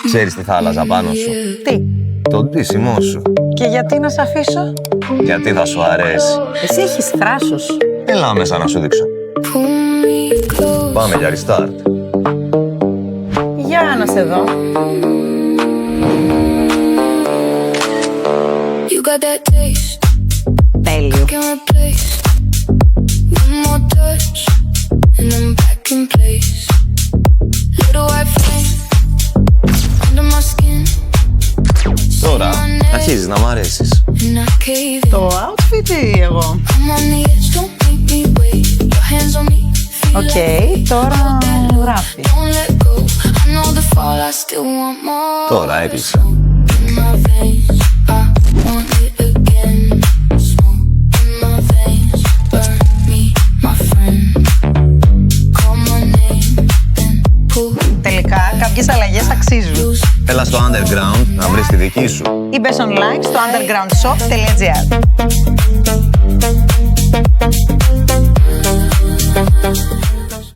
Ξέρεις τι θα άλλαζα πάνω σου? Τι? Το ντύσιμό σου. Και γιατί να σε αφήσω? Γιατί θα σου αρέσει. Εσύ έχεις θράσος. Έλα μέσα να σου δείξω. Πάμε για restart. Για να σε δω. You got that taste. Τέλειο. Can't replace. One more touch and I'm back in place. Little white flame under my skin. Τώρα αρχίζεις να μ' αρέσεις. And I cave in. Το outfit ή εγώ? I'm on the edge, don't make me wait. Your hands on me. Οκ, τώρα γράφει. Don't let go. I know the fall, I still want more. Τώρα έκλεισα. In my veins, I want it again. Smoke in my veins, burn me, my friend. Call my name and pull. Τελικά κάποιες αλλαγές αξίζουν. Έλα στο underground να βρεις τη δική σου. Ή μπες online στο undergroundshop.gr.